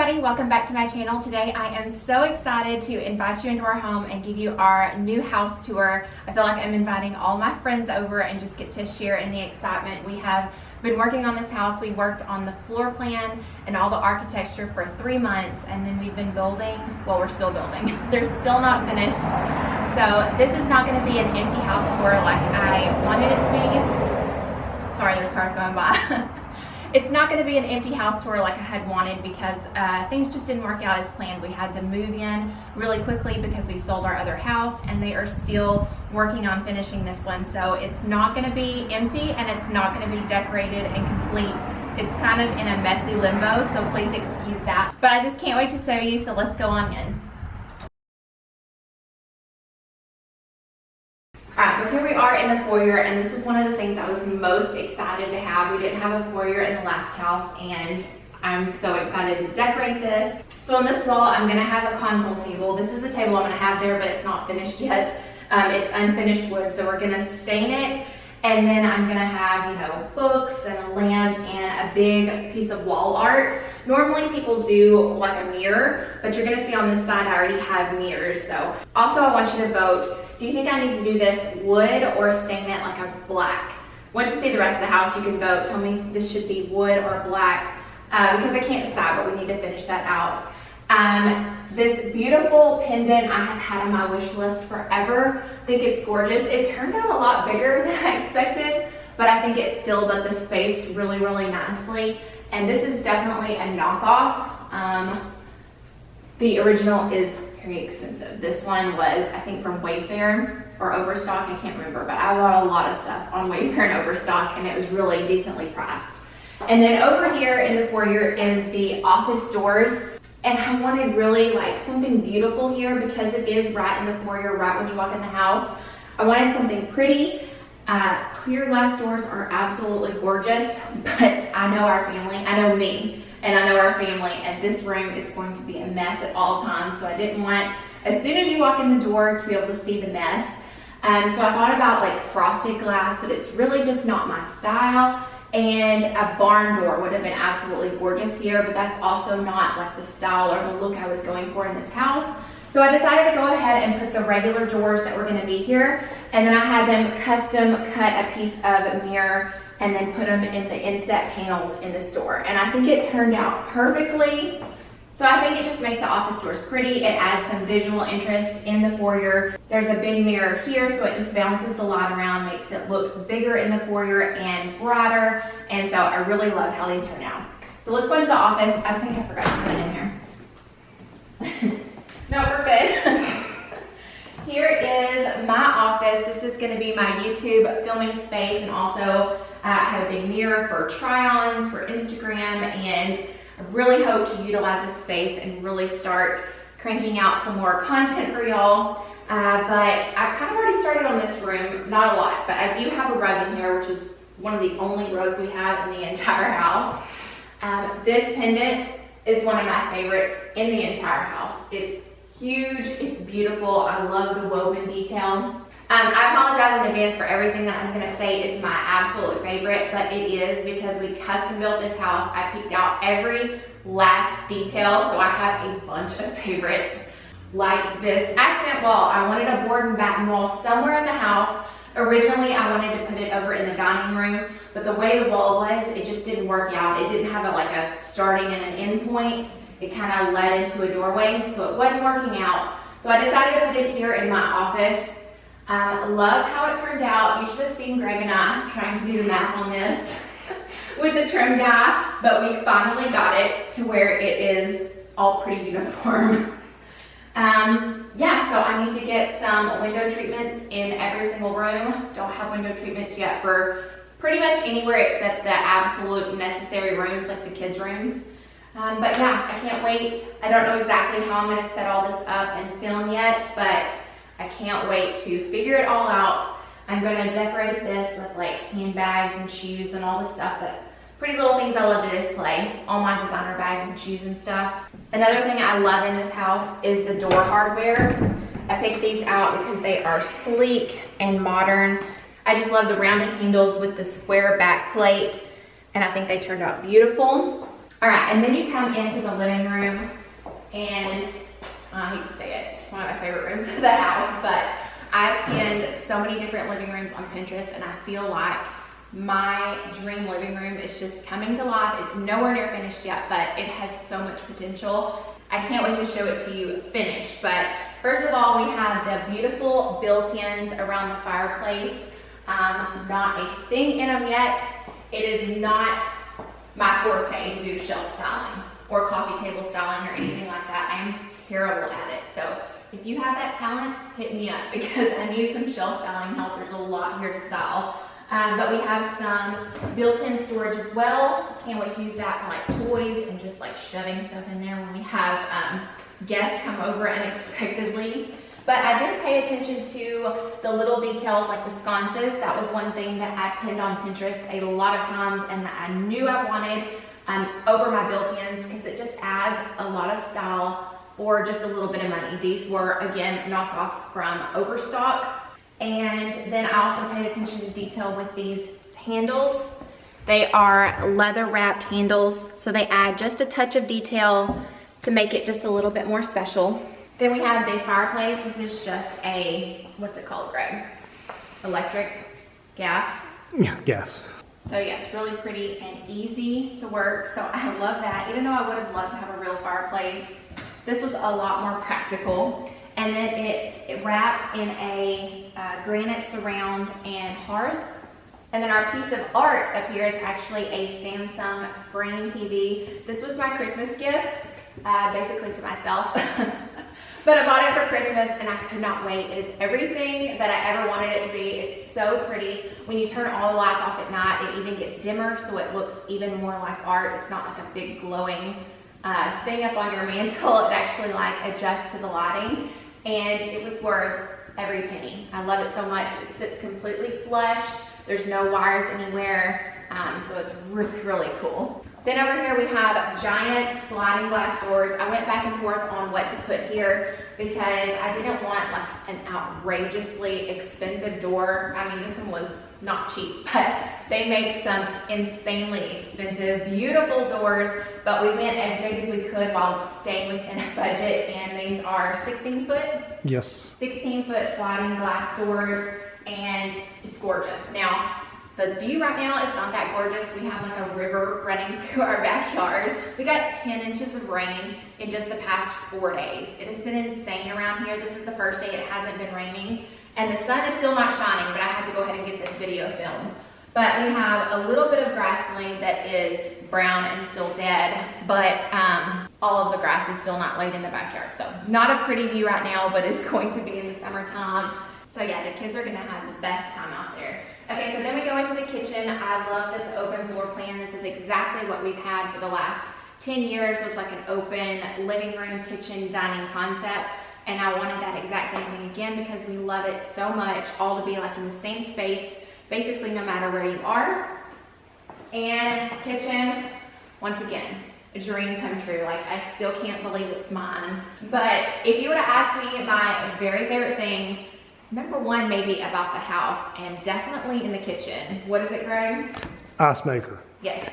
everybody, welcome back to my channel. Today I am so excited to invite you into our home and give you our new house tour. I feel like I'm inviting all my friends over and just get to share in the excitement. We have been working on this house. We worked on the floor plan and all the architecture for 3 months, and then we've been building. Well, we're still building. They're still not finished. So this is not going to be an empty house tour like I wanted it to be. Sorry, there's cars going by. It's not going to be an empty house tour like I had wanted because things just didn't work out as planned. We had to move in really quickly because we sold our other house, and they are still working on finishing this one. So it's not going to be empty, and it's not going to be decorated and complete. It's kind of in a messy limbo, so please excuse that. But I just can't wait to show you, so let's go on in. Alright, so here we are in the foyer, and this was one of the things I was most excited to have. We didn't have a foyer in the last house, and I'm so excited to decorate this. So on this wall, I'm going to have a console table. This is the table I'm going to have there, but it's not finished yet. It's unfinished wood, so we're going to stain it, and then I'm going to have, you know, books and a lamp and a big piece of wall art. Normally people do like a mirror, but you're going to see on this side I already have mirrors. So also I want you to vote. Do you think I need to do this wood or stain it like a black? Once you see the rest of the house, you can vote. Tell me this should be wood or black because I can't decide, but we need to finish that out. This beautiful pendant I have had on my wish list forever. I think it's gorgeous. It turned out a lot bigger than I expected, but I think it fills up the space really, really nicely. And this is definitely a knockoff. The original is very expensive. This one was, I think, from Wayfair or Overstock. I can't remember, but I bought a lot of stuff on Wayfair and Overstock, and it was really decently priced. And then over here in the foyer is the office doors. And I wanted really like something beautiful here because it is right in the foyer, right when you walk in the house. I wanted something pretty. Clear glass doors are absolutely gorgeous, but I know our family, I know me, and I know our family, and this room is going to be a mess at all times. So I didn't want, as soon as you walk in the door, to be able to see the mess. So I thought about like frosted glass, but it's really just not my style. And a barn door would have been absolutely gorgeous here, but that's also not like the style or the look I was going for in this house. So I decided to go ahead and put the regular doors that were going to be here, and then I had them custom cut a piece of mirror and then put them in the inset panels in the store. And I think it turned out perfectly. So I think it just makes the office doors pretty. It adds some visual interest in the foyer. There's a big mirror here, so it just bounces the light around, makes it look bigger in the foyer and brighter. And so I really love how these turn out. So let's go into the office. I think I forgot to put it in here. No, we're good. Here is my office. This is going to be my YouTube filming space, and also I have a big mirror for try-ons, for Instagram, and I really hope to utilize this space and really start cranking out some more content for y'all. But I've kind of already started on this room, not a lot, but I do have a rug in here, which is one of the only rugs we have in the entire house. This pendant is one of my favorites in the entire house. It's huge, it's beautiful, I love the woven detail. I apologize in advance for everything that I'm going to say is my absolute favorite, but it is because we custom built this house. I picked out every last detail, so I have a bunch of favorites. Like this accent wall, I wanted a board and batten wall somewhere in the house. Originally, I wanted to put it over in the dining room, but the way the wall was, it just didn't work out. It didn't have like a starting and an end point. It kind of led into a doorway, so it wasn't working out. So I decided to put it here in my office. Love how it turned out. You should have seen Greg and I trying to do the math on this with the trim guy, but we finally got it to where it is all pretty uniform. Yeah, so I need to get some window treatments in every single room. Don't have window treatments yet for pretty much anywhere except the absolute necessary rooms, like the kids' rooms. But yeah, I can't wait. I don't know exactly how I'm going to set all this up and film yet, but I can't wait to figure it all out. I'm going to decorate this with like handbags and shoes and all the stuff, but pretty little things I love to display. All my designer bags and shoes and stuff. Another thing I love in this house is the door hardware. I picked these out because they are sleek and modern. I just love the rounded handles with the square back plate, and I think they turned out beautiful. All right, and then you come into the living room, and I hate to say it, it's one of my favorite rooms of the house, but I've pinned so many different living rooms on Pinterest, and I feel like my dream living room is just coming to life. It's nowhere near finished yet, but it has so much potential. I can't wait to show it to you finished. But first of all, we have the beautiful built-ins around the fireplace. Not a thing in them yet. It is not my forte to do shelf styling or coffee table styling or anything like that. I am terrible at it. So if you have that talent, hit me up because I need some shelf styling help. There's a lot here to style. But we have some built-in storage as well. Can't wait to use that for like toys and just like shoving stuff in there when we have guests come over unexpectedly. But I did pay attention to the little details like the sconces. That was one thing that I pinned on Pinterest a lot of times and that I knew I wanted over my built-ins because it just adds a lot of style for just a little bit of money. These were, again, knockoffs from Overstock. And then I also paid attention to detail with these handles. They are leather wrapped handles, so they add just a touch of detail to make it just a little bit more special. Then we have the fireplace. This is just a, what's it called, Greg? Electric? Gas? Yeah, gas. So yeah, it's really pretty and easy to work. So I love that. Even though I would have loved to have a real fireplace, this was a lot more practical. And then it's wrapped in a granite surround and hearth. And then our piece of art up here is actually a Samsung frame TV. This was my Christmas gift, basically to myself. But I bought it for Christmas and I could not wait. It is everything that I ever wanted it to be. It's so pretty. When you turn all the lights off at night, it even gets dimmer, so it looks even more like art. It's not like a big glowing thing up on your mantle. It actually like adjusts to the lighting. And it was worth every penny. I love it so much. It sits completely flush. There's no wires anywhere, so it's really, really cool. Then over here we have giant sliding glass doors. I went back and forth on what to put here because I didn't want like an outrageously expensive door. I mean, this one was not cheap, but they make some insanely expensive, beautiful doors, but we went as big as we could while staying within a budget, and these are 16 foot? Yes. 16 foot sliding glass doors, and it's gorgeous. Now, the view right now is not that gorgeous. We have like a river running through our backyard. We got 10 inches of rain in just the past 4 days. It has been insane around here. This is the first day it hasn't been raining, and the sun is still not shining, but I had to go ahead and get this video filmed. But we have a little bit of grassland that is brown and still dead, but all of the grass is still not laid in the backyard. So not a pretty view right now, but it's going to be in the summertime. So yeah, the kids are gonna have the best time out there. Okay, so then we go into the kitchen. I love this open floor plan. This is exactly what we've had for the last 10 years, was like an open living room, kitchen, dining concept. And I wanted that exact same thing again because we love it so much, all to be like in the same space, basically no matter where you are. And kitchen, once again, a dream come true. Like, I still can't believe it's mine. But if you were to ask me my very favorite thing, number one maybe about the house and definitely in the kitchen. What is it, Greg? Ice maker. Yes.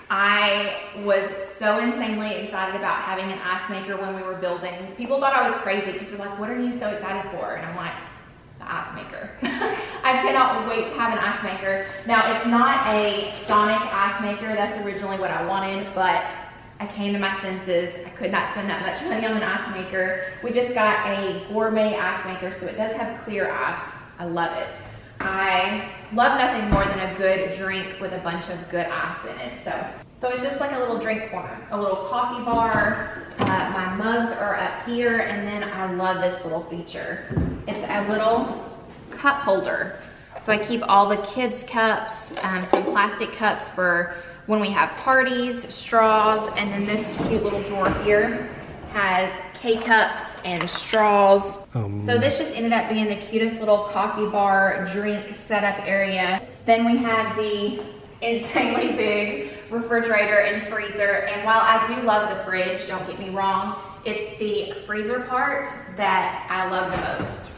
I was so insanely excited about having an ice maker when we were building. People thought I was crazy because they're like, what are you so excited for? And I'm like, the ice maker. I cannot wait to have an ice maker. Now, it's not a Sonic ice maker. That's originally what I wanted, but I came to my senses. I could not spend that much money on an ice maker. We just got a gourmet ice maker, so it does have clear ice. I love it. I love nothing more than a good drink with a bunch of good ice in it. So it's just like a little drink corner, a little coffee bar. My mugs are up here, and then I love this little feature. It's a little cup holder. So I keep all the kids' cups, some plastic cups for when we have parties, straws, and then this cute little drawer here has K-cups and straws. So this just ended up being the cutest little coffee bar drink setup area. Then we have the insanely big refrigerator and freezer. And while I do love the fridge, don't get me wrong, it's the freezer part that I love the most.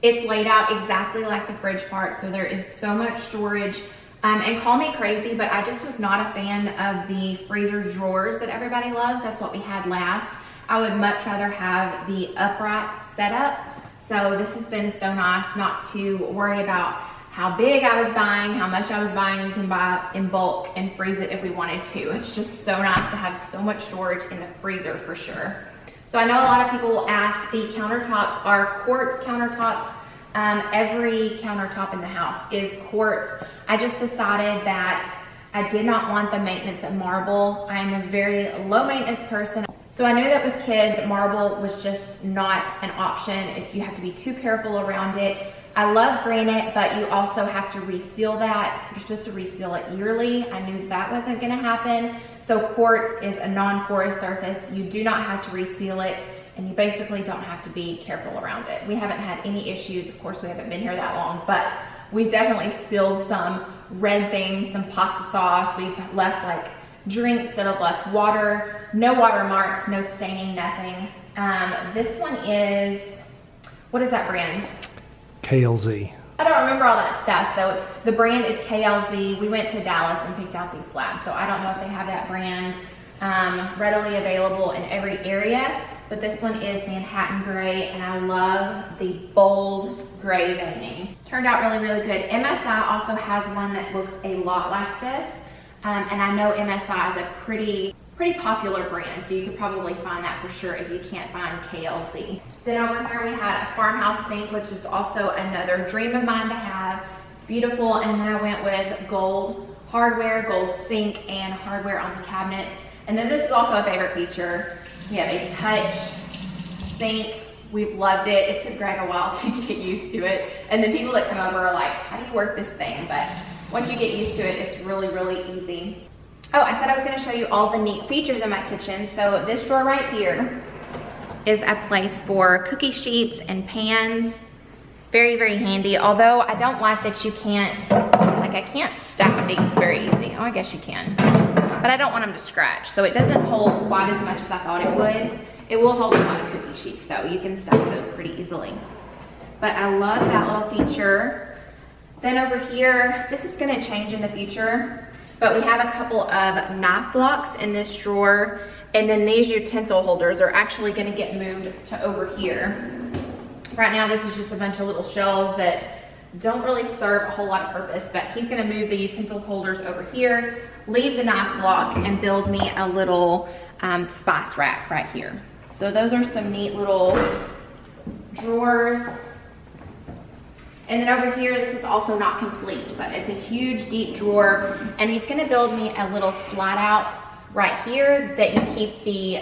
It's laid out exactly like the fridge part, so there is so much storage. And call me crazy, but I just was not a fan of the freezer drawers that everybody loves. That's what we had last. I would much rather have the upright setup. So this has been so nice not to worry about how big I was buying, how much I was buying. We can buy in bulk and freeze it if we wanted to. It's just so nice to have so much storage in the freezer for sure. So I know a lot of people will ask, the countertops are quartz countertops. Every countertop in the house is quartz. I just decided that I did not want the maintenance of marble. I'm a very low maintenance person. So I knew that with kids, marble was just not an option. You have to be too careful around it. I love granite, but you also have to reseal that. You're supposed to reseal it yearly. I knew that wasn't gonna happen. So quartz is a non-porous surface. You do not have to reseal it, and you basically don't have to be careful around it. We haven't had any issues. Of course, we haven't been here that long, but we definitely spilled some red things, some pasta sauce. We've left like drinks that have left water, no water marks, no staining, nothing. This one is, what is that brand? KLZ. I don't remember all that stuff. So the brand is KLZ. We went to Dallas and picked out these slabs. So I don't know if they have that brand readily available in every area, but this one is Manhattan Gray, and I love the bold gray veining. Turned out really, really good. MSI also has one that looks a lot like this, and I know MSI is a pretty popular brand, so you could probably find that for sure if you can't find KLZ. Then over here we had a farmhouse sink, which is also another dream of mine to have. It's beautiful, and then I went with gold hardware, gold sink, and hardware on the cabinets. And then this is also a favorite feature. We have a touch sink. We've loved it. It took Greg a while to get used to it. And then people that come over are like, how do you work this thing? But once you get used to it, it's really, really easy. Oh, I said I was gonna show you all the neat features in my kitchen. So this drawer right here is a place for cookie sheets and pans. Very, very handy. Although I don't like that you can't, like I can't stack these very easy. Oh, I guess you can. But I don't want them to scratch. So it doesn't hold quite as much as I thought it would. It will hold a lot of cookie sheets though. You can stack those pretty easily. But I love that little feature. Then over here, this is gonna change in the future, but we have a couple of knife blocks in this drawer, and then these utensil holders are actually gonna get moved to over here. Right now, this is just a bunch of little shelves that don't really serve a whole lot of purpose, but he's gonna move the utensil holders over here, leave the knife block, and build me a little spice rack right here. So those are some neat little drawers. And then over here, this is also not complete, but it's a huge deep drawer, and he's gonna build me a little slide out right here that you keep the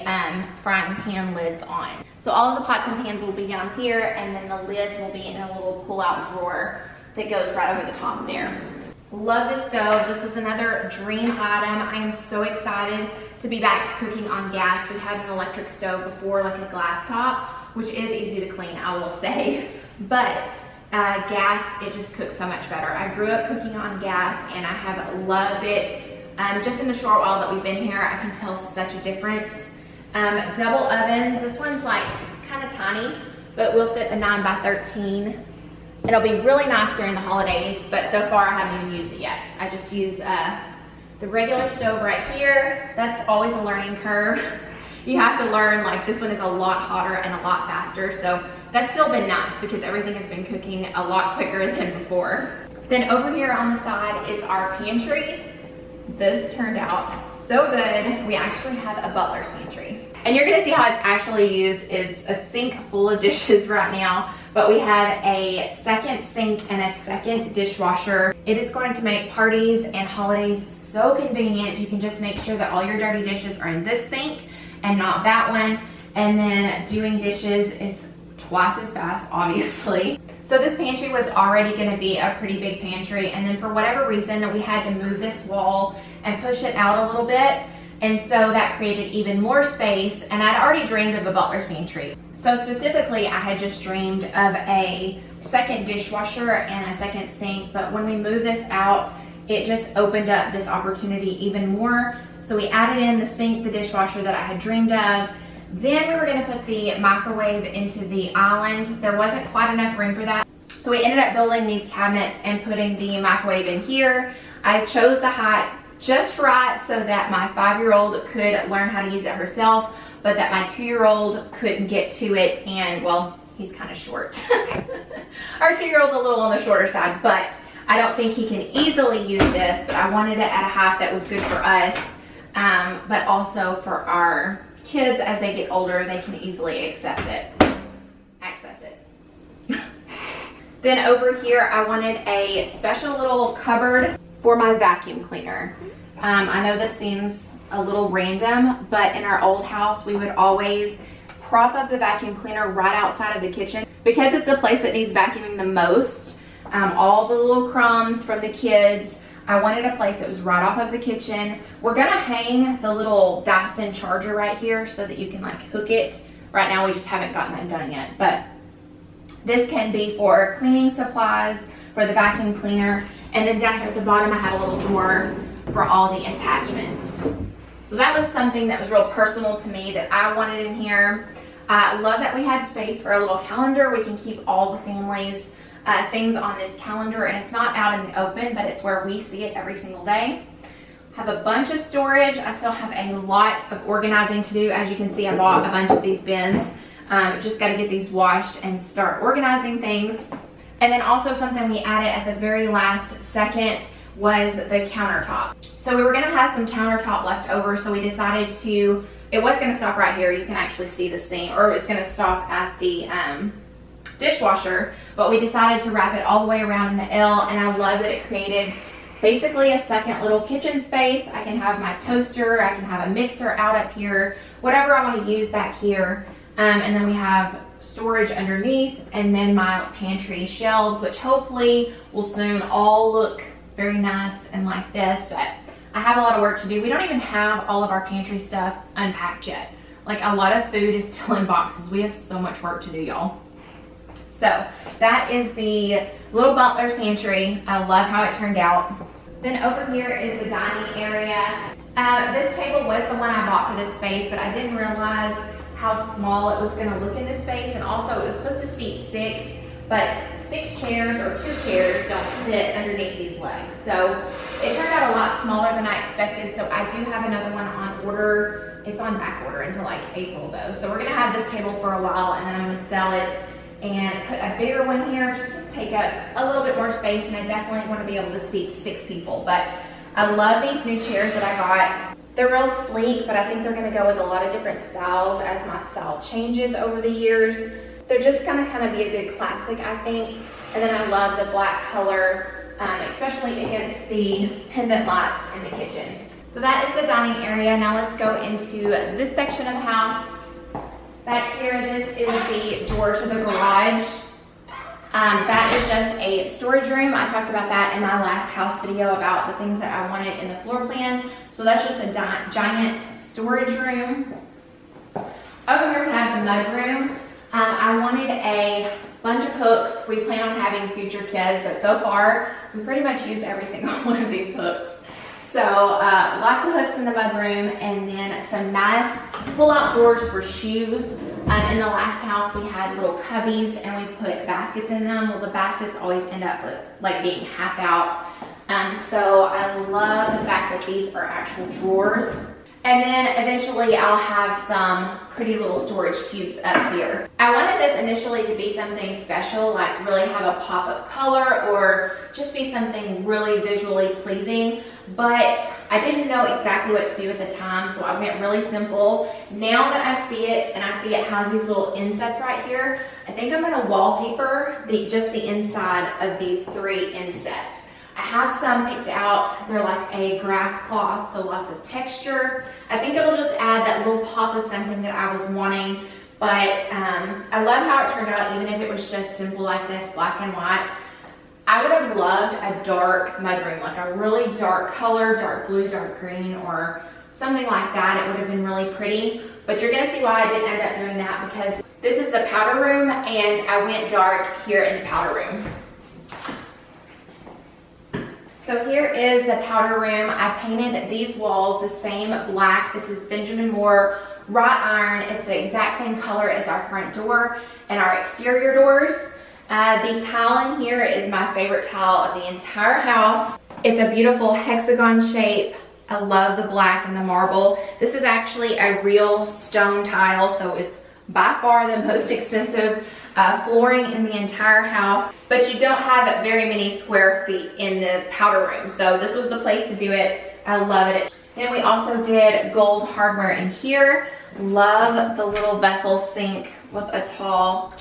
frying pan lids on. So all of the pots and pans will be down here, and then the lids will be in a little pull-out drawer that goes right over the top there. Love this stove. This was another dream item. I am so excited to be back to cooking on gas. We had an electric stove before, like a glass top, which is easy to clean, I will say, but gas, it just cooks so much better. I grew up cooking on gas, and I have loved it. Just in the short while that we've been here, I can tell such a difference. Double ovens, this one's like kind of tiny, but will fit a 9 by 13. It'll be really nice during the holidays, but so far I haven't even used it yet. I just use the regular stove right here. That's always a learning curve. You have to learn, like this one is a lot hotter and a lot faster, so that's still been nice because everything has been cooking a lot quicker than before. Then over here on the side is our pantry. This turned out so good. We actually have a Butler's pantry. And you're gonna see how it's actually used. It's a sink full of dishes right now, but we have a second sink and a second dishwasher. It is going to make parties and holidays so convenient. You can just make sure that all your dirty dishes are in this sink and not that one. And then doing dishes is twice as fast, obviously. So this pantry was already gonna be a pretty big pantry, and then for whatever reason, we had to move this wall and push it out a little bit, and so that created even more space, and I'd already dreamed of a Butler's pantry. So specifically, I had just dreamed of a second dishwasher and a second sink, but when we moved this out, it just opened up this opportunity even more. So we added in the sink, the dishwasher that I had dreamed of. Then we were gonna put the microwave into the island. There wasn't quite enough room for that. So we ended up building these cabinets and putting the microwave in here. I chose the height just right so that my 5-year-old could learn how to use it herself, but that my 2-year-old couldn't get to it, and well, he's kind of short. Our 2-year-old's a little on the shorter side, but I don't think he can easily use this, but I wanted it at a height that was good for us, but also for our kids as they get older, they can easily access it. Then over here, I wanted a special little cupboard for my vacuum cleaner. I know this seems a little random, but in our old house, we would always prop up the vacuum cleaner right outside of the kitchen because it's the place that needs vacuuming the most. All the little crumbs from the kids, I wanted a place that was right off of the kitchen. We're gonna hang the little Dyson charger right here so that you can like hook it. Right now, we just haven't gotten that done yet, but this can be for cleaning supplies, for the vacuum cleaner, and then down here at the bottom I have a little drawer for all the attachments. So that was something that was real personal to me that I wanted in here. I love that we had space for a little calendar. We can keep all the family's things on this calendar, and it's not out in the open, but it's where we see it every single day. Have a bunch of storage. I still have a lot of organizing to do. As you can see, I bought a bunch of these bins. Just got to get these washed and start organizing things. And then also something we added at the very last second was the countertop. So we were going to have some countertop left over, so we decided to, it was going to stop right here. You can actually see the sink, or it was going to stop at the dishwasher, but we decided to wrap it all the way around in the L, and I love that it created basically a second little kitchen space. I can have my toaster, I can have a mixer out up here, whatever I want to use back here. And then we have storage underneath, and then my pantry shelves, which hopefully will soon all look very nice and like this, but I have a lot of work to do. We don't even have all of our pantry stuff unpacked yet. Like, a lot of food is still in boxes. We have so much work to do, y'all. So that is the little Butler's pantry. I love how it turned out. Then over here is the dining area. This table was the one I bought for this space, but I didn't realize how small it was going to look in this space, and also it was supposed to seat 6, but 6 chairs or 2 chairs don't fit underneath these legs. So it turned out a lot smaller than I expected, so I do have another one on order. It's on back order until like April though. So we're going to have this table for a while, and then I'm going to sell it and put a bigger one here just to take up a little bit more space, and I definitely want to be able to seat 6 people. But I love these new chairs that I got. They're real sleek, but I think they're going to go with a lot of different styles as my style changes over the years. They're just going to kind of be a good classic, I think. And then I love the black color, especially against the pendant lights in the kitchen. So that is the dining area. Now let's go into this section of the house. Back here, this is the door to the garage. That is just a storage room. I talked about that in my last house video about the things that I wanted in the floor plan. So that's just a giant storage room. Over here we have the mudroom. I wanted a bunch of hooks. We plan on having future kids, but so far we pretty much use every single one of these hooks. So lots of hooks in the mudroom, and then some nice pull-out drawers for shoes. In the last house we had little cubbies and we put baskets in them. Well, the baskets always end up like being half out. So I love the fact that these are actual drawers. And then eventually I'll have some pretty little storage cubes up here. I wanted this initially to be something special, like really have a pop of color or just be something really visually pleasing, but I didn't know exactly what to do at the time, so I went really simple. Now that I see it, and I see it has these little insets right here, I think I'm gonna wallpaper just the inside of these 3 insets. I have some picked out. They're like a grass cloth, so lots of texture. I think it'll just add that little pop of something that I was wanting, but I love how it turned out, even if it was just simple like this, black and white. I would have loved a dark mudroom, like a really dark color, dark blue, dark green, or something like that. It would have been really pretty, but you're gonna see why I didn't end up doing that, because this is the powder room, and I went dark here in the powder room. So here is the powder room. I painted these walls the same black. This is Benjamin Moore wrought iron. It's the exact same color as our front door and our exterior doors. The tile in here is my favorite tile of the entire house. It's a beautiful hexagon shape. I love the black and the marble. This is actually a real stone tile, so it's by far the most expensive flooring in the entire house, but you don't have very many square feet in the powder room, so this was the place to do it. I love it. Then we also did gold hardware in here. Love the little vessel sink with a tall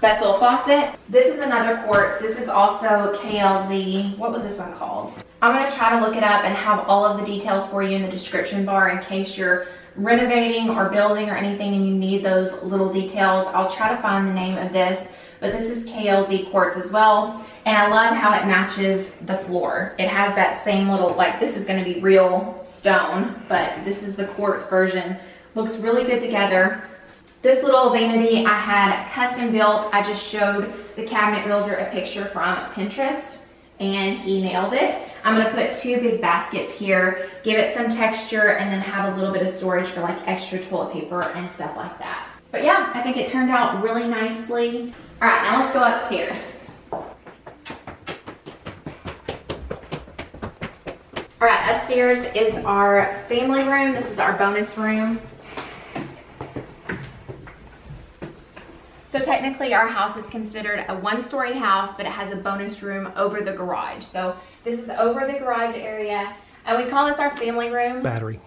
vessel faucet. This is another quartz. This is also KLZ. What was this one called? I'm gonna try to look it up and have all of the details for you in the description bar in case you're renovating or building or anything and you need those little details. I'll try to find the name of this, but this is KLZ quartz as well. And I love how it matches the floor. It has that same little, like this is gonna be real stone, but this is the quartz version. Looks really good together. This little vanity I had custom built. I just showed the cabinet builder a picture from Pinterest and he nailed it. I'm gonna put 2 big baskets here, give it some texture, and then have a little bit of storage for like extra toilet paper and stuff like that. But yeah, I think it turned out really nicely. All right, now let's go upstairs. All right, upstairs is our family room. This is our bonus room. So technically our house is considered a 1-story house, but it has a bonus room over the garage. So this is over the garage area, and we call this our family room. Battery.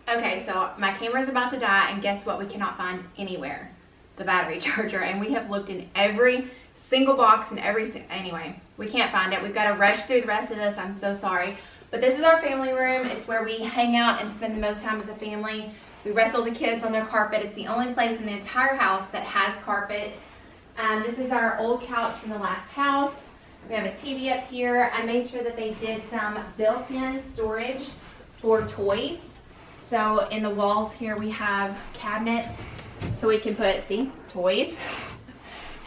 Okay, so my camera is about to die, and guess what we cannot find anywhere? The battery charger, and we have looked in every single box and anyway, we can't find it. We've got to rush through the rest of this. I'm so sorry. But this is our family room. It's where we hang out and spend the most time as a family. We wrestle the kids on their carpet. It's the only place in the entire house that has carpet. This is our old couch from the last house. We have a TV up here. I made sure that they did some built-in storage for toys. So in the walls here we have cabinets so we can put, see, toys.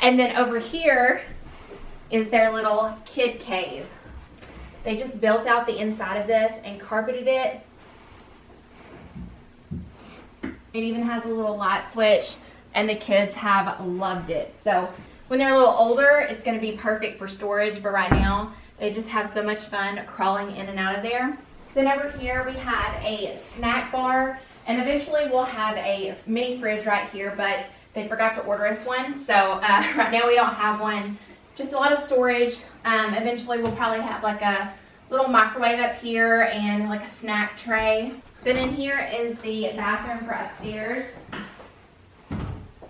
And then over here is their little kid cave. They just built out the inside of this and carpeted it. It even has a little light switch, and the kids have loved it. So when they're a little older, it's going to be perfect for storage, but right now they just have so much fun crawling in and out of there. Then over here we have a snack bar, and eventually we'll have a mini fridge right here, but they forgot to order us one, so right now we don't have one. Just a lot of storage. Eventually we'll probably have like a little microwave up here and like a snack tray. Then in here is the bathroom for upstairs.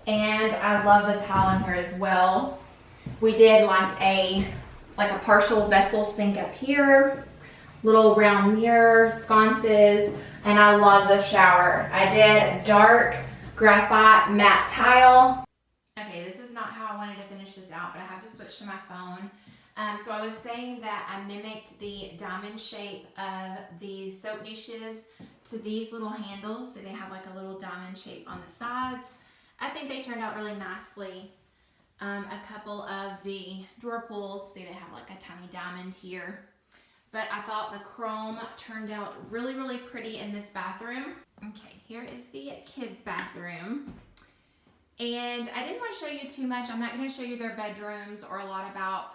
And I love the tile in here as well. We did like a partial vessel sink up here, little round mirror, sconces, and I love the shower. I did dark graphite matte tile. Okay, this is not how I wanted to finish this out, but I have to switch to my phone. So I was saying that I mimicked the diamond shape of the soap dishes to these little handles. So they have like a little diamond shape on the sides. I think they turned out really nicely. A couple of the drawer pulls, see they have like a tiny diamond here. But I thought the chrome turned out really, really pretty in this bathroom. Okay, here is the kids' bathroom. And I didn't want to show you too much. I'm not going to show you their bedrooms or a lot about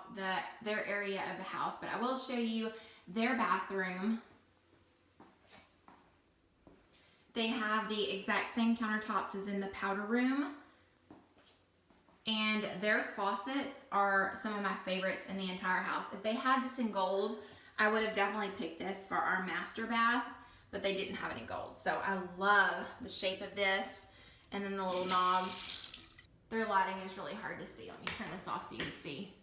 their area of the house, but I will show you their bathroom. They have the exact same countertops as in the powder room. And their faucets are some of my favorites in the entire house. If they had this in gold, I would have definitely picked this for our master bath, but they didn't have it in gold. So I love the shape of this. And then the little knobs. Their lighting is really hard to see. Let me turn this off so you can see.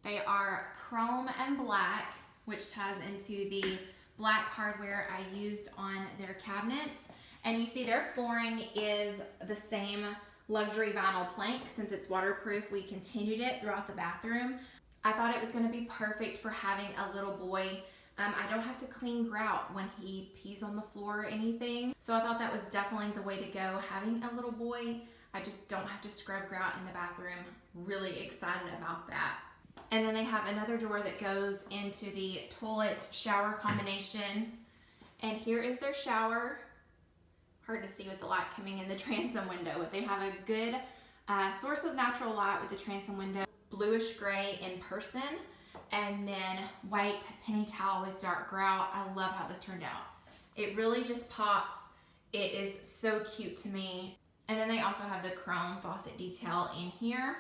They are chrome and black, which ties into the black hardware I used on their cabinets. And you see their flooring is the same luxury vinyl plank. Since it's waterproof, we continued it throughout the bathroom. I thought it was going to be perfect for having a little boy. I don't have to clean grout when he pees on the floor or anything. So I thought that was definitely the way to go. Having a little boy, I just don't have to scrub grout in the bathroom. Really excited about that. And then they have another drawer that goes into the toilet shower combination. And here is their shower. Hard to see with the light coming in the transom window, but they have a good source of natural light with the transom window. Bluish gray in person. and then white penny towel with dark grout. I love how this turned out. It really just pops. It is so cute to me. And then they also have the chrome faucet detail in here.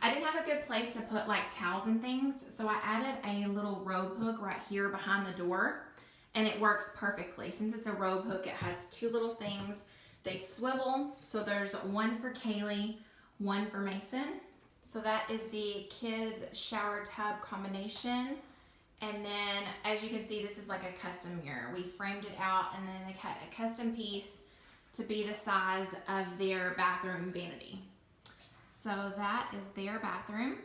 I didn't have a good place to put like towels and things, so I added a little robe hook right here behind the door, and it works perfectly. Since it's a robe hook, it has two little things. They swivel, so there's one for Kaylee, one for Mason. So that is the kids shower tub combination. And then as you can see, this is like a custom mirror. We framed it out and then they cut a custom piece to be the size of their bathroom vanity. So that is their bathroom.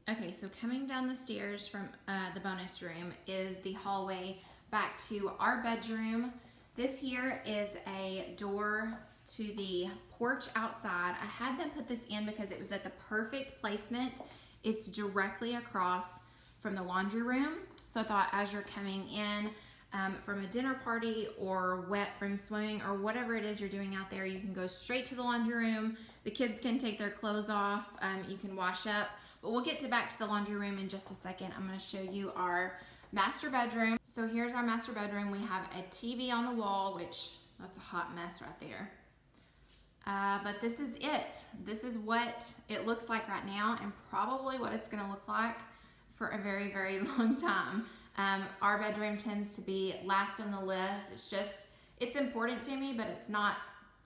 Okay, so coming down the stairs from the bonus room is the hallway back to our bedroom. This here is a door to the porch outside. I had them put this in because it was at the perfect placement. It's directly across from the laundry room. So I thought as you're coming in from a dinner party or wet from swimming or whatever it is you're doing out there, you can go straight to the laundry room. The kids can take their clothes off. You can wash up, but we'll get back to the laundry room in just a second. I'm gonna show you our master bedroom. So here's our master bedroom. We have a TV on the wall, which that's a hot mess right there. But this is it. This is what it looks like right now and probably what it's gonna look like for a very, very long time. Our bedroom tends to be last on the list. It's important to me, but it's not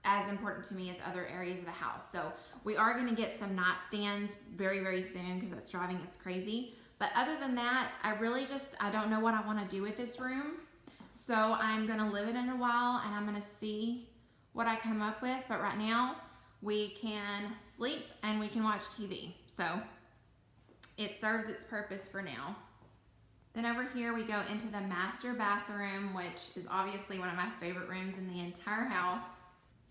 as important to me as other areas of the house. So we are gonna get some nightstands very, very soon because that's driving us crazy. But other than that, I don't know what I wanna do with this room. So I'm gonna live it in a while and I'm gonna see what I come up with. But right now, we can sleep and we can watch TV. So it serves its purpose for now. Then over here we go into the master bathroom, which is obviously one of my favorite rooms in the entire house.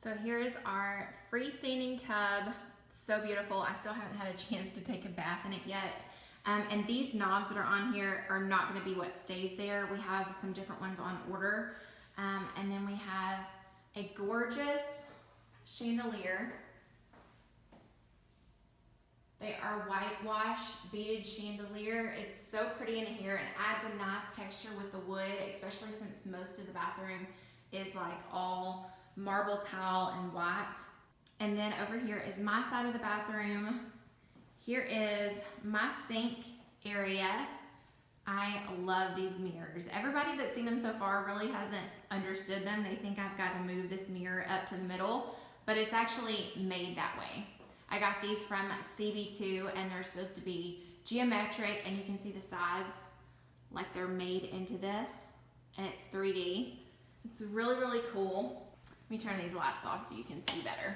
So here is our freestanding tub. So beautiful. I still haven't had a chance to take a bath in it yet. And these knobs that are on here are not gonna be what stays there. We have some different ones on order. And then we have a gorgeous chandelier. They are whitewash beaded chandelier. It's so pretty in here and adds a nice texture with the wood, especially since most of the bathroom is like all marble tile and white. And then over here is my side of the bathroom. Here is my sink area. I love these mirrors. Everybody that's seen them so far really hasn't understood them. They think I've got to move this mirror up to the middle, but it's actually made that way. I got these from CB2 and they're supposed to be geometric and you can see the sides like they're made into this and it's 3D. It's really, really cool. Let me turn these lights off so you can see better.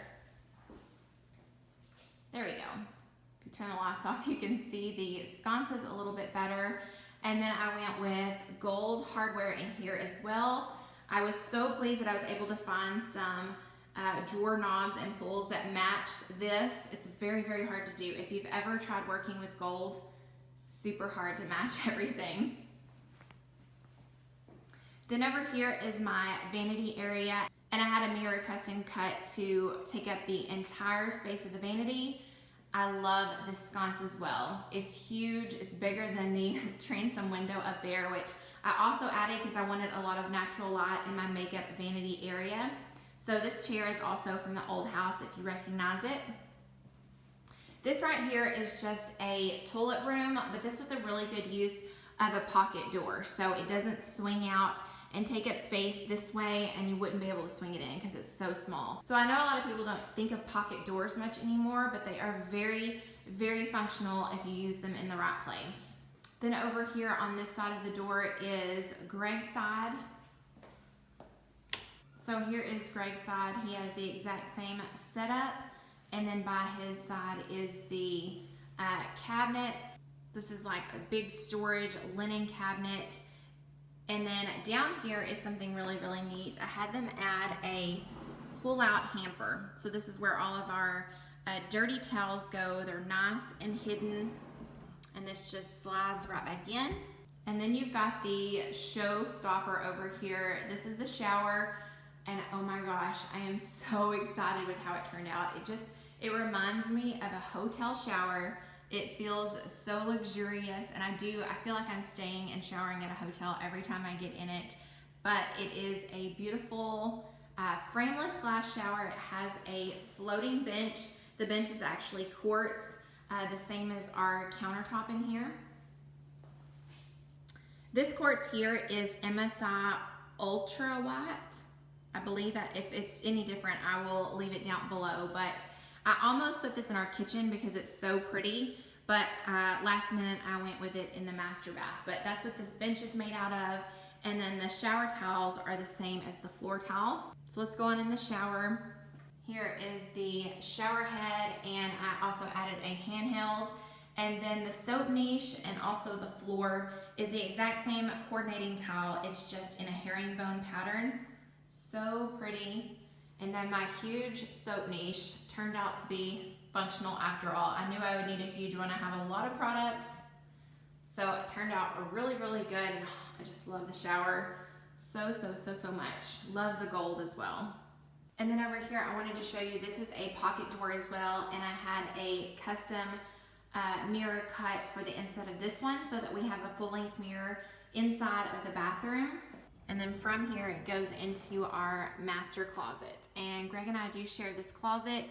There we go. If you turn the lights off, you can see the sconces a little bit better. And then I went with gold hardware in here as well. I was so pleased that I was able to find some drawer knobs and pulls that matched this. It's very, very hard to do. If you've ever tried working with gold, super hard to match everything. Then over here is my vanity area, and I had a mirror custom cut to take up the entire space of the vanity. I love this sconce as well. It's huge, it's bigger than the transom window up there, which I also added because I wanted a lot of natural light in my makeup vanity area. So this chair is also from the old house if you recognize it. This right here is just a toilet room, but this was a really good use of a pocket door. So it doesn't swing out and take up space this way and you wouldn't be able to swing it in because it's so small. So I know a lot of people don't think of pocket doors much anymore, but they are very, very functional if you use them in the right place. Then over here on this side of the door is Greg's side. So here is Greg's side. He has the exact same setup. And then by his side is the cabinets. This is like a big storage linen cabinet. And then down here is something really, really neat. I had them add a pull-out hamper. So this is where all of our dirty towels go. They're nice and hidden. And this just slides right back in. And then you've got the showstopper over here. This is the shower. And oh my gosh, I am so excited with how it turned out. It reminds me of a hotel shower. It feels so luxurious, and I feel like I'm staying and showering at a hotel every time I get in it. But it is a beautiful frameless glass shower. It has a floating bench. The bench is actually quartz, the same as our countertop in here. This quartz here is MSI Ultra White. I believe that if it's any different, I will leave it down below, but I almost put this in our kitchen because it's so pretty, but last minute I went with it in the master bath. But that's what this bench is made out of. And then the shower towels are the same as the floor towel. So let's go on in the shower. Here is the shower head, and I also added a handheld. And then the soap niche and also the floor is the exact same coordinating towel. It's just in a herringbone pattern. So pretty. And then my huge soap niche turned out to be functional after all. I knew I would need a huge one. I have a lot of products. So it turned out really, really good. I just love the shower so much. Love the gold as well. And then over here, I wanted to show you, this is a pocket door as well. And I had a custom mirror cut for the inside of this one so that we have a full length mirror inside of the bathroom. And then from here, it goes into our master closet. And Greg and I do share this closet.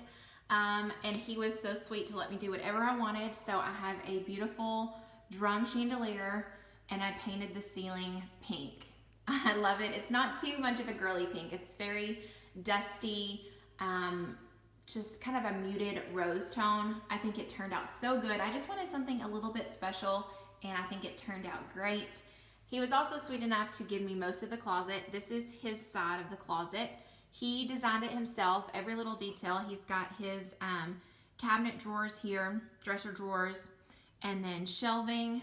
And he was so sweet to let me do whatever I wanted. So I have a beautiful drum chandelier, and I painted the ceiling pink. I love it. It's not too much of a girly pink. It's very dusty, just kind of a muted rose tone. I think it turned out so good. I just wanted something a little bit special, and I think it turned out great. He was also sweet enough to give me most of the closet. This is his side of the closet. He designed it himself, every little detail. He's got his cabinet drawers here, dresser drawers, and then shelving,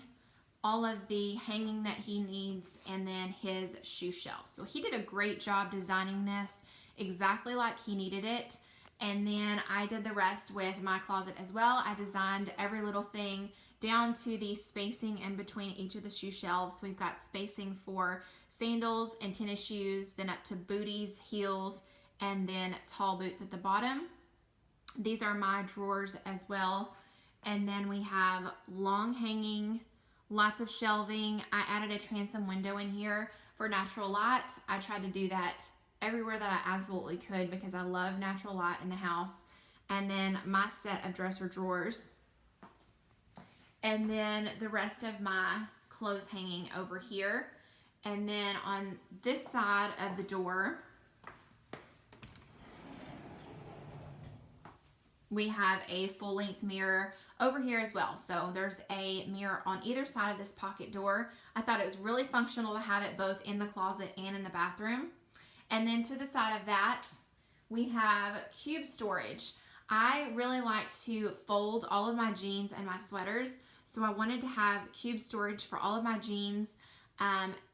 all of the hanging that he needs, and then his shoe shelf. So he did a great job designing this exactly like he needed it. And then I did the rest with my closet as well. I designed every little thing down to the spacing in between each of the shoe shelves. We've got spacing for sandals and tennis shoes, then up to booties, heels, and then tall boots at the bottom. These are my drawers as well. And then we have long hanging, lots of shelving. I added a transom window in here for natural light. I tried to do that everywhere that I absolutely could because I love natural light in the house. And then my set of dresser drawers. And then the rest of my clothes hanging over here. And then on this side of the door, we have a full length mirror over here as well. So there's a mirror on either side of this pocket door. I thought it was really functional to have it both in the closet and in the bathroom. And then to the side of that, we have cube storage. I really like to fold all of my jeans and my sweaters. So I wanted to have cube storage for all of my jeans.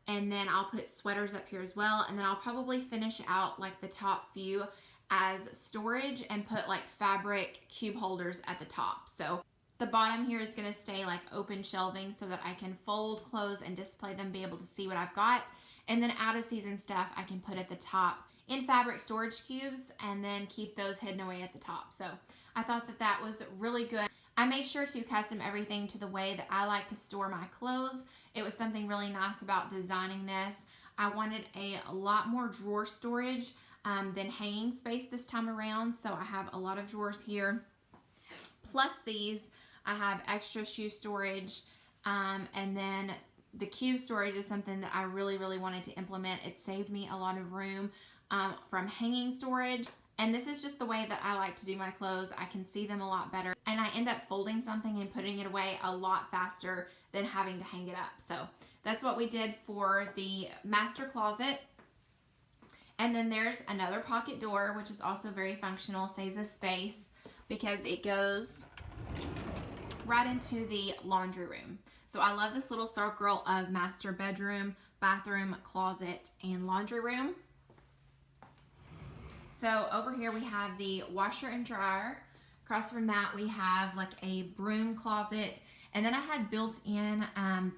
And then I'll put sweaters up here as well. And then I'll probably finish out like the top view as storage and put like fabric cube holders at the top. So the bottom here is going to stay like open shelving so that I can fold clothes and display them, be able to see what I've got. And then out of season stuff I can put at the top in fabric storage cubes and then keep those hidden away at the top. So I thought that that was really good. I made sure to custom everything to the way that I like to store my clothes. It was something really nice about designing this. I wanted a lot more drawer storage than hanging space this time around. So I have a lot of drawers here. Plus these, I have extra shoe storage. And then the cube storage is something that I really wanted to implement. It saved me a lot of room from hanging storage. And this is just the way that I like to do my clothes. I can see them a lot better. And I end up folding something and putting it away a lot faster than having to hang it up. So that's what we did for the master closet. And then there's another pocket door, which is also very functional, saves us space because it goes right into the laundry room. So I love this little circle of master bedroom, bathroom, closet, and laundry room. So over here we have the washer and dryer. Across from that we have like a broom closet. And then I had built-in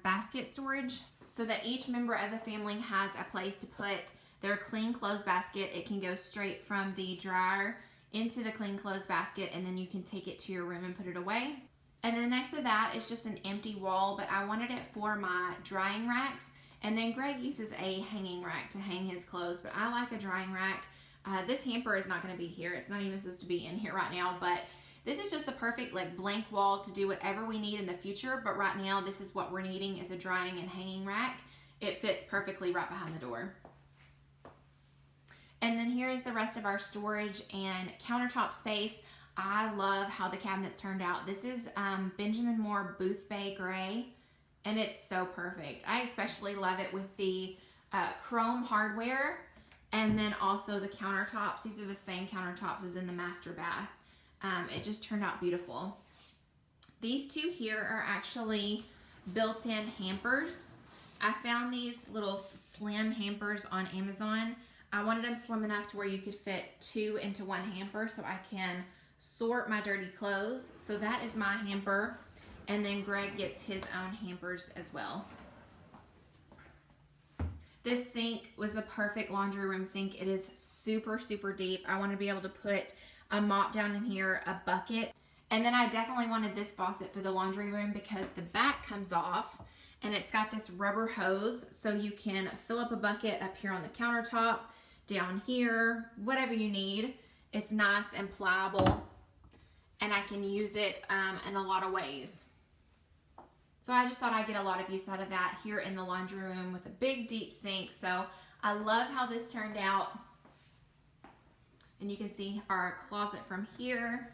basket storage so that each member of the family has a place to put their clean clothes basket. It can go straight from the dryer into the clean clothes basket, and then you can take it to your room and put it away. And then next to that is just an empty wall, but I wanted it for my drying racks. And then Greg uses a hanging rack to hang his clothes, but I like a drying rack. This hamper is not going to be here. It's not even supposed to be in here right now, but this is just the perfect like blank wall to do whatever we need in the future. But right now, this is what we're needing, is a drying and hanging rack. It fits perfectly right behind the door. And then here is the rest of our storage and countertop space. I love how the cabinets turned out. This is Benjamin Moore Booth Bay Gray, and it's so perfect. I especially love it with the chrome hardware, and then also the countertops. These are the same countertops as in the master bath. It just turned out beautiful. These two here are actually built-in hampers. I found these little slim hampers on Amazon. I wanted them slim enough to where you could fit 2 into 1 hamper so I can sort my dirty clothes. So that is my hamper, and then Greg gets his own hampers as well. This sink was the perfect laundry room sink. It is super, super deep. I want to be able to put a mop down in here, a bucket. And then I definitely wanted this faucet for the laundry room because the back comes off and it's got this rubber hose, so you can fill up a bucket up here on the countertop, down here, whatever you need. It's nice and pliable, and I can use it in a lot of ways. So I just thought I'd get a lot of use out of that here in the laundry room with a big deep sink. So I love how this turned out. And you can see our closet from here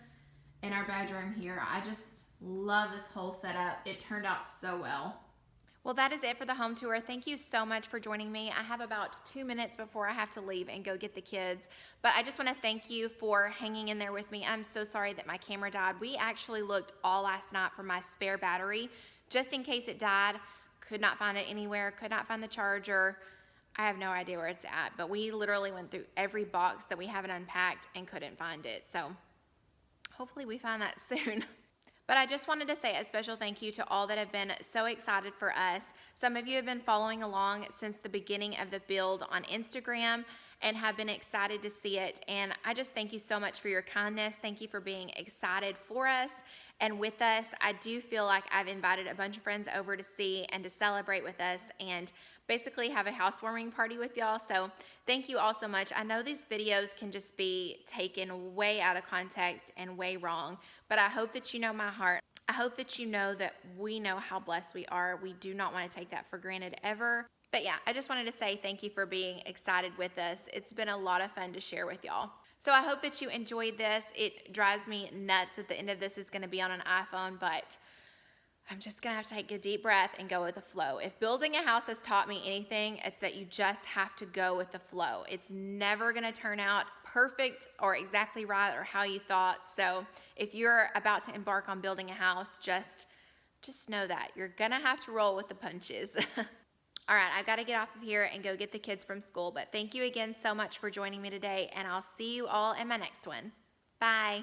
and our bedroom here. I just love this whole setup. It turned out so well. Well, that is it for the home tour. Thank you so much for joining me. I have about 2 minutes before I have to leave and go get the kids. But I just want to thank you for hanging in there with me. I'm so sorry that my camera died. We actually looked all last night for my spare battery, just in case it died. Could not find it anywhere, could not find the charger. I have no idea where it's at, but we literally went through every box that we haven't unpacked and couldn't find it. So hopefully we find that soon. But I just wanted to say a special thank you to all that have been so excited for us. Some of you have been following along since the beginning of the build on Instagram and have been excited to see it. And I just thank you so much for your kindness. Thank you for being excited for us and with us. I do feel like I've invited a bunch of friends over to see and to celebrate with us and basically have a housewarming party with y'all. So thank you all so much. I know these videos can just be taken way out of context and way wrong, but I hope that you know my heart. I hope that you know that we know how blessed we are. We do not want to take that for granted ever. But yeah, I just wanted to say thank you for being excited with us. It's been a lot of fun to share with y'all. So I hope that you enjoyed this. It drives me nuts at the end of this is going to be on an iPhone, but I'm just going to have to take a deep breath and go with the flow. If building a house has taught me anything, it's that you just have to go with the flow. It's never going to turn out perfect or exactly right or how you thought. So if you're about to embark on building a house, just know that you're going to have to roll with the punches. All right, I've got to get off of here and go get the kids from school. But thank you again so much for joining me today, and I'll see you all in my next one. Bye.